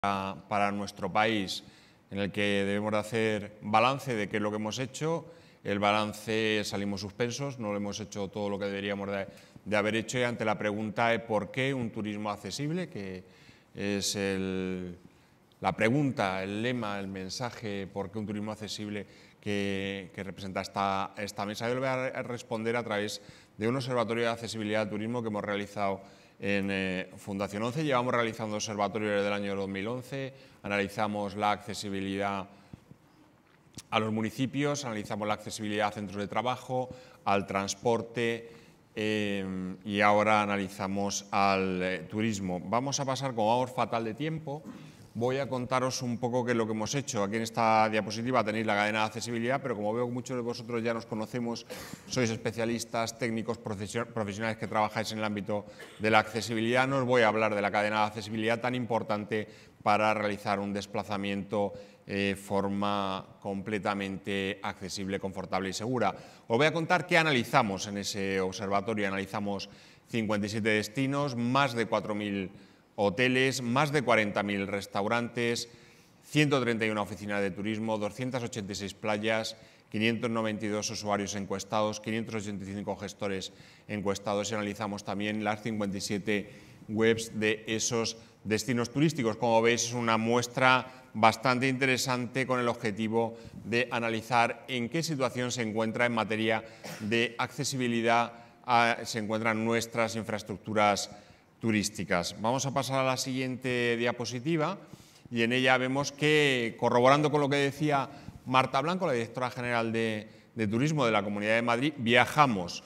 para nuestro país, en el que debemos de hacer balance de qué es lo que hemos hecho. El balance salimos suspensos, no lo hemos hecho todo lo que deberíamos de haber hecho, y ante la pregunta de por qué un turismo accesible, que es la pregunta, el lema, el mensaje, por qué un turismo accesible que representa esta mesa, yo le voy a responder a través de un observatorio de accesibilidad al turismo que hemos realizado en Fundación 11. Llevamos realizando observatorios desde el año 2011, analizamos la accesibilidad a los municipios, analizamos la accesibilidad a centros de trabajo, al transporte y ahora analizamos al turismo. Vamos a pasar, como vamos fatal de tiempo, voy a contaros un poco qué es lo que hemos hecho. Aquí en esta diapositiva tenéis la cadena de accesibilidad, pero como veo que muchos de vosotros ya nos conocemos, sois especialistas, técnicos, profesionales que trabajáis en el ámbito de la accesibilidad, no os voy a hablar de la cadena de accesibilidad tan importante para realizar un desplazamiento de forma completamente accesible, confortable y segura. Os voy a contar qué analizamos en ese observatorio. Analizamos 57 destinos, más de 4.000 hoteles, más de 40.000 restaurantes, 131 oficinas de turismo, 286 playas, 592 usuarios encuestados, 585 gestores encuestados, y analizamos también las 57 webs de esos destinos turísticos. Como veis, es una muestra bastante interesante con el objetivo de analizar en qué situación se encuentra en materia de accesibilidad se encuentran nuestras infraestructuras turísticas. Vamos a pasar a la siguiente diapositiva y en ella vemos que, corroborando con lo que decía Marta Blanco, la directora general de Turismo de la Comunidad de Madrid, viajamos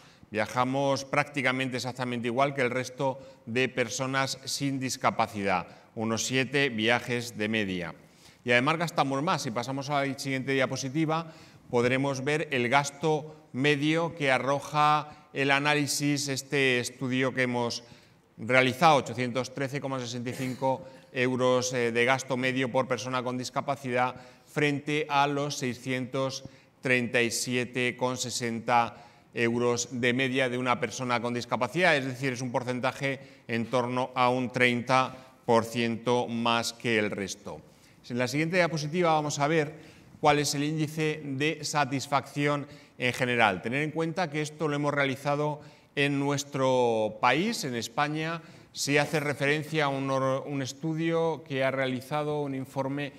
prácticamente exactamente igual que el resto de personas sin discapacidad, unos 7 viajes de media. Y además gastamos más. Si pasamos a la siguiente diapositiva, podremos ver el gasto medio que arroja el análisis, este estudio que hemos realizado, 813,65 euros de gasto medio por persona con discapacidad frente a los 637,60 euros de media de una persona con discapacidad, es decir, es un porcentaje en torno a un 30% más que el resto. En la siguiente diapositiva vamos a ver cuál es el índice de satisfacción en general. Tener en cuenta que esto lo hemos realizado en nuestro país, en España. Se hace referencia a un estudio que ha realizado, un informe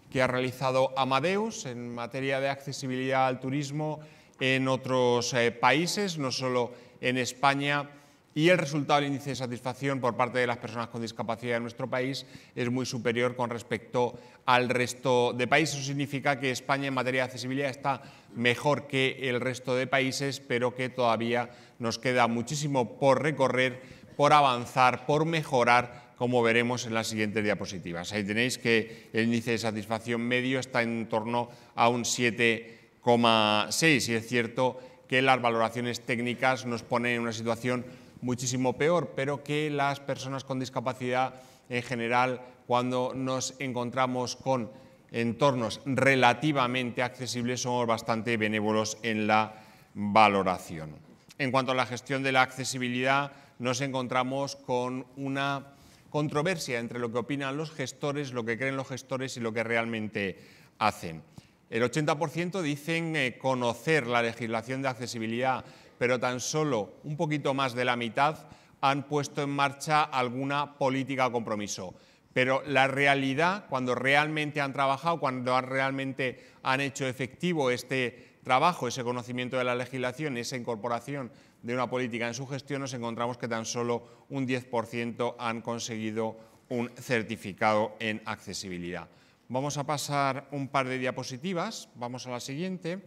que ha realizado Amadeus en materia de accesibilidad al turismo en otros países, no solo en España, y el resultado del índice de satisfacción por parte de las personas con discapacidad en nuestro país es muy superior con respecto al resto de países. Eso significa que España en materia de accesibilidad está mejor que el resto de países, pero que todavía nos queda muchísimo por recorrer, por avanzar, por mejorar, como veremos en las siguientes diapositivas. Ahí tenéis que el índice de satisfacción medio está en torno a un 7,6 y es cierto que las valoraciones técnicas nos ponen en una situación muchísimo peor, pero que las personas con discapacidad en general, cuando nos encontramos con entornos relativamente accesibles, somos bastante benévolos en la valoración. En cuanto a la gestión de la accesibilidad, nos encontramos con una controversia entre lo que opinan los gestores, lo que creen los gestores y lo que realmente hacen. El 80% dicen conocer la legislación de accesibilidad, pero tan solo un poquito más de la mitad han puesto en marcha alguna política o compromiso. Pero la realidad, cuando realmente han trabajado, cuando realmente han hecho efectivo este trabajo, ese conocimiento de la legislación, esa incorporación de una política en su gestión, nos encontramos que tan solo un 10% han conseguido un certificado en accesibilidad. Vamos a pasar un par de diapositivas, vamos a la siguiente,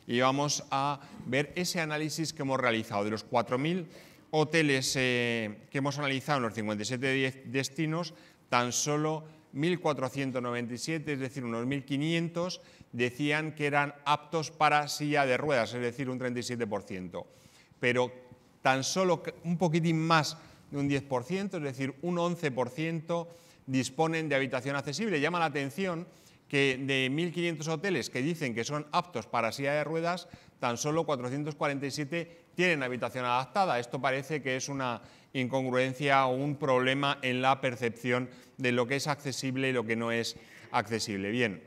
y vamos a ver ese análisis que hemos realizado. De los 4.000 hoteles que hemos analizado en los 57 destinos, tan solo 1.497, es decir, unos 1.500, decían que eran aptos para silla de ruedas, es decir, un 37%. Pero tan solo un poquitín más de un 10%, es decir, un 11%, disponen de habitación accesible. Llama la atención que de 1.500 hoteles que dicen que son aptos para silla de ruedas, tan solo 447 tienen habitación adaptada. Esto parece que es una incongruencia o un problema en la percepción de lo que es accesible y lo que no es accesible. Bien,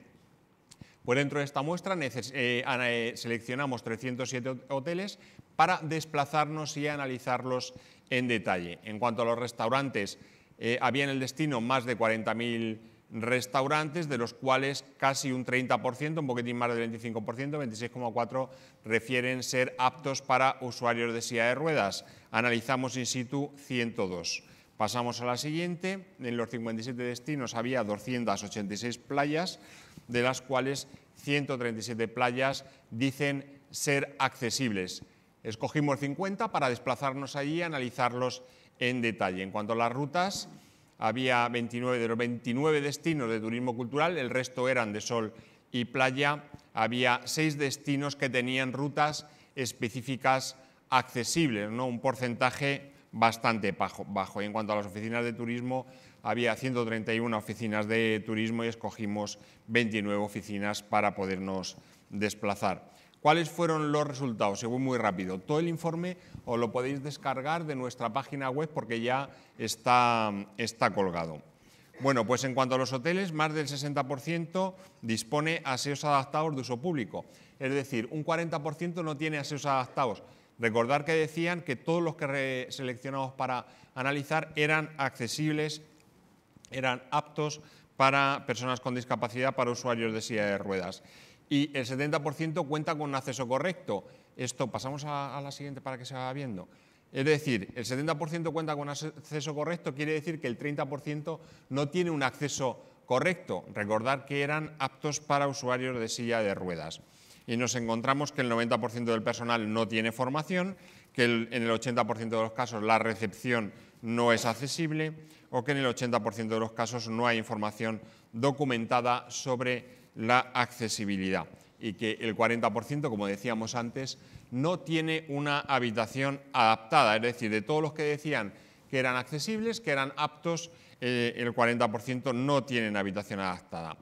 pues dentro de esta muestra seleccionamos 307 hoteles para desplazarnos y analizarlos en detalle. En cuanto a los restaurantes, había en el destino más de 40.000 restaurantes, de los cuales casi un 30%, un poquitín más del 25%, 26,4%, refieren ser aptos para usuarios de silla de ruedas. Analizamos in situ 102. Pasamos a la siguiente. En los 57 destinos había 286 playas, de las cuales 137 playas dicen ser accesibles. Escogimos 50 para desplazarnos allí y analizarlos en detalle. En cuanto a las rutas, había 29 de los 29 destinos de turismo cultural, el resto eran de sol y playa. Había 6 destinos que tenían rutas específicas accesibles, ¿no? Un porcentaje bastante bajo. Y en cuanto a las oficinas de turismo, había 131 oficinas de turismo y escogimos 29 oficinas para podernos desplazar. ¿Cuáles fueron los resultados? Se voy muy rápido. Todo el informe os lo podéis descargar de nuestra página web porque ya está colgado. Bueno, pues en cuanto a los hoteles, más del 60% dispone aseos adaptados de uso público. Es decir, un 40% no tiene aseos adaptados. Recordar que decían que todos los que seleccionamos para analizar eran accesibles, eran aptos para personas con discapacidad, para usuarios de silla de ruedas. Y el 70% cuenta con un acceso correcto. Esto, pasamos a la siguiente para que se vaya viendo. Es decir, el 70% cuenta con un acceso correcto, quiere decir que el 30% no tiene un acceso correcto. Recordar que eran aptos para usuarios de silla de ruedas. Y nos encontramos que el 90% del personal no tiene formación, que en el 80% de los casos la recepción no es accesible o que en el 80% de los casos no hay información documentada sobre la accesibilidad y que el 40%, como decíamos antes, no tiene una habitación adaptada. Es decir, de todos los que decían que eran accesibles, que eran aptos, el 40% no tienen habitación adaptada.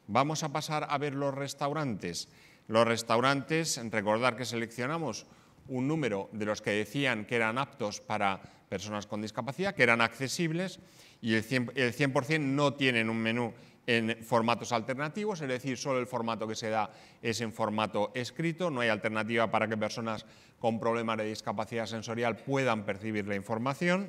Vamos a pasar a ver los restaurantes. Los restaurantes, recordar que seleccionamos un número de los que decían que eran aptos para personas con discapacidad, que eran accesibles, y el 100% no tienen un menú en formatos alternativos, es decir, solo el formato que se da es en formato escrito, no hay alternativa para que personas con problemas de discapacidad sensorial puedan percibir la información.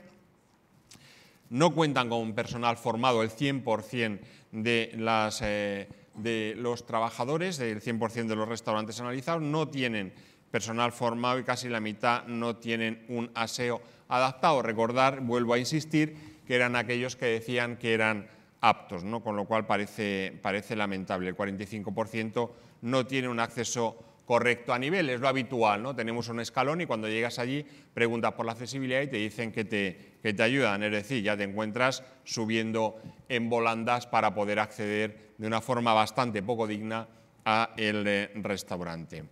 No cuentan con personal formado el 100% de los trabajadores, el 100% de los restaurantes analizados, no tienen personal formado y casi la mitad no tienen un aseo adaptado. Recordar, vuelvo a insistir, que eran aquellos que decían que eran aptos, ¿no? Con lo cual parece lamentable. El 45% no tiene un acceso correcto a nivel, es lo habitual, ¿no? Tenemos un escalón y cuando llegas allí preguntas por la accesibilidad y te dicen que te ayudan, es decir, ya te encuentras subiendo en volandas para poder acceder de una forma bastante poco digna a el restaurante.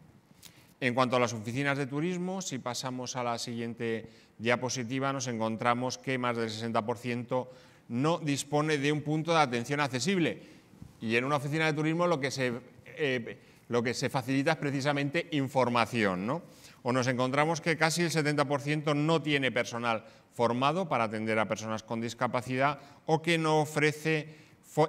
En cuanto a las oficinas de turismo, si pasamos a la siguiente diapositiva, nos encontramos que más del 60% no dispone de un punto de atención accesible. Y en una oficina de turismo lo que se facilita es precisamente información, ¿no? O nos encontramos que casi el 70% no tiene personal formado para atender a personas con discapacidad o que no ofrece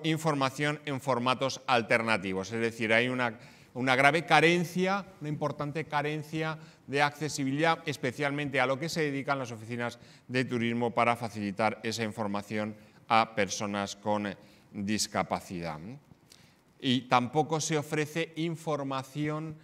información en formatos alternativos. Es decir, hay una grave carencia, una importante carencia de accesibilidad, especialmente a lo que se dedican las oficinas de turismo para facilitar esa información a personas con discapacidad. Y tampoco se ofrece información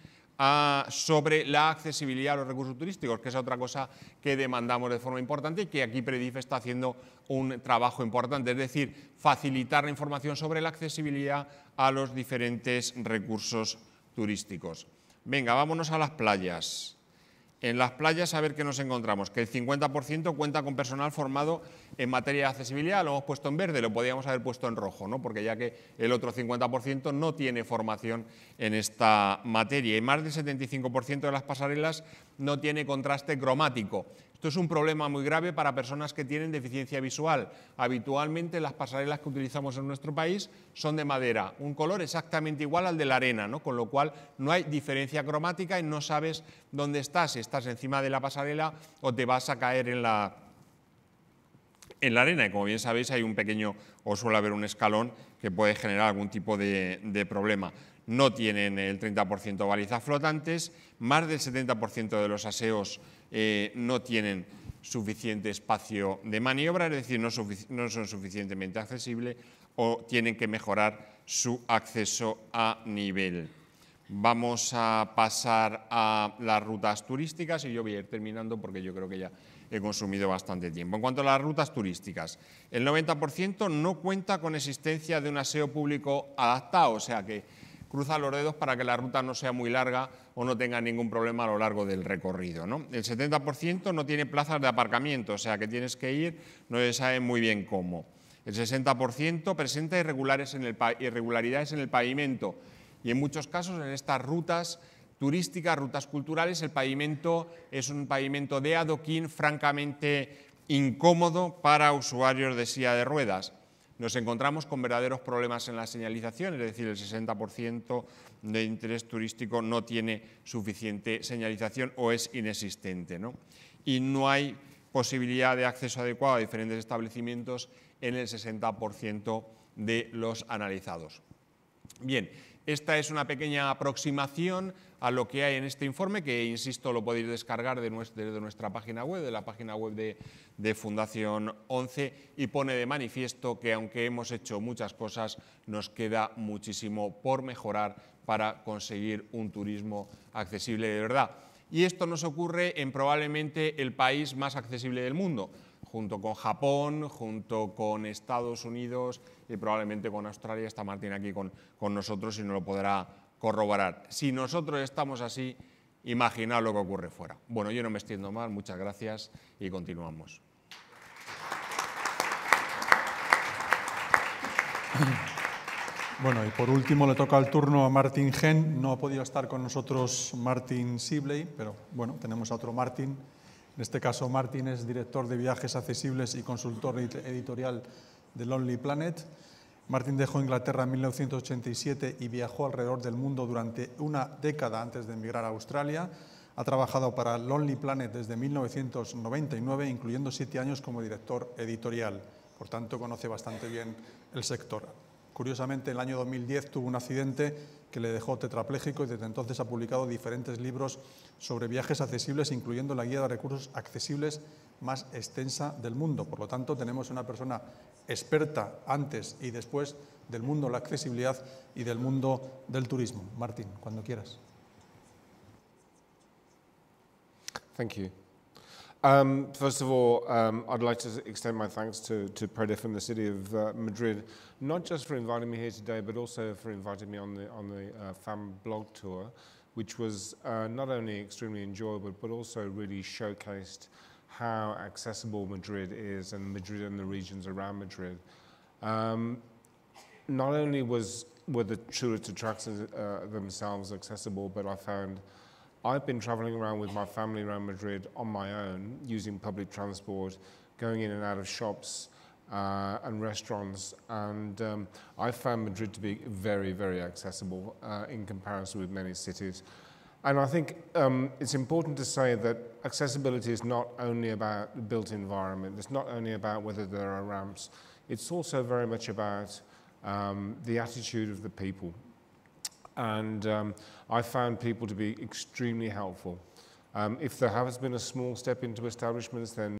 sobre la accesibilidad a los recursos turísticos, que es otra cosa que demandamos de forma importante y que aquí Predif está haciendo un trabajo importante, es decir, facilitar la información sobre la accesibilidad a los diferentes recursos turísticos. Venga, vámonos a las playas. En las playas, a ver qué nos encontramos, que el 50% cuenta con personal formado en materia de accesibilidad, lo hemos puesto en verde, lo podíamos haber puesto en rojo, ¿no? Porque ya que el otro 50% no tiene formación en esta materia y más del 75% de las pasarelas no tiene contraste cromático. Esto es un problema muy grave para personas que tienen deficiencia visual. Habitualmente las pasarelas que utilizamos en nuestro país son de madera, un color exactamente igual al de la arena, ¿no? Con lo cual no hay diferencia cromática y no sabes dónde estás, si estás encima de la pasarela o te vas a caer en la en la arena, y como bien sabéis hay un pequeño, o suele haber un escalón que puede generar algún tipo de problema. No tienen el 30% balizas flotantes, más del 70% de los aseos no tienen suficiente espacio de maniobra, es decir, no son suficientemente accesibles o tienen que mejorar su acceso a nivel. Vamos a pasar a las rutas turísticas y yo voy a ir terminando porque yo creo que ya he consumido bastante tiempo. En cuanto a las rutas turísticas, el 90% no cuenta con existencia de un aseo público adaptado, o sea que cruza los dedos para que la ruta no sea muy larga o no tenga ningún problema a lo largo del recorrido, ¿no? El 70% no tiene plazas de aparcamiento, o sea que tienes que ir, no se sabe muy bien cómo. El 60% presenta irregularidades en el pavimento y en muchos casos en estas rutas turísticas, rutas culturales, el pavimento es un pavimento de adoquín francamente incómodo para usuarios de silla de ruedas. Nos encontramos con verdaderos problemas en la señalización, es decir, el 60% de interés turístico no tiene suficiente señalización o es inexistente, ¿no? Y no hay posibilidad de acceso adecuado a diferentes establecimientos en el 60% de los analizados. Bien, esta es una pequeña aproximación a lo que hay en este informe, que, insisto, lo podéis descargar desde nuestra página web, de la página web de Fundación 11, y pone de manifiesto que, aunque hemos hecho muchas cosas, nos queda muchísimo por mejorar para conseguir un turismo accesible de verdad. Y esto nos ocurre en probablemente el país más accesible del mundo, junto con Japón, junto con Estados Unidos y probablemente con Australia. Está Martín aquí con nosotros y nos lo podrá corroborar. Si nosotros estamos así, imaginad lo que ocurre fuera. Bueno, yo no me extiendo más, muchas gracias y continuamos. Bueno, y por último le toca el turno a Martin Gen. No ha podido estar con nosotros Martin Sibley, pero bueno, tenemos a otro Martin. En este caso, Martin es director de viajes accesibles y consultor editorial de Lonely Planet. Martin dejó Inglaterra en 1987 y viajó alrededor del mundo durante una década antes de emigrar a Australia. Ha trabajado para Lonely Planet desde 1999, incluyendo 7 años como director editorial. Por tanto, conoce bastante bien el sector. Curiosamente, en el año 2010 tuvo un accidente que le dejó tetrapléjico y desde entonces ha publicado diferentes libros sobre viajes accesibles, incluyendo la guía de recursos accesibles más extensa del mundo. Por lo tanto, tenemos una persona experta antes y después del mundo de la accesibilidad y del mundo del turismo. Martín, cuando quieras. Thank you. First of all, I'd like to extend my thanks to PREDIF and the City of Madrid, not just for inviting me here today, but also for inviting me on the FAM blog tour, which was not only extremely enjoyable, but also really showcased how accessible Madrid is, and Madrid and the regions around Madrid. Not only were the tourist attractions themselves accessible, but I found I've been traveling around with my family around Madrid on my own, using public transport, going in and out of shops and restaurants, and I found Madrid to be very, very accessible in comparison with many cities. And I think it's important to say that accessibility is not only about the built environment, it's not only about whether there are ramps, it's also very much about the attitude of the people. And I found people to be extremely helpful. If there has been a small step into establishments, then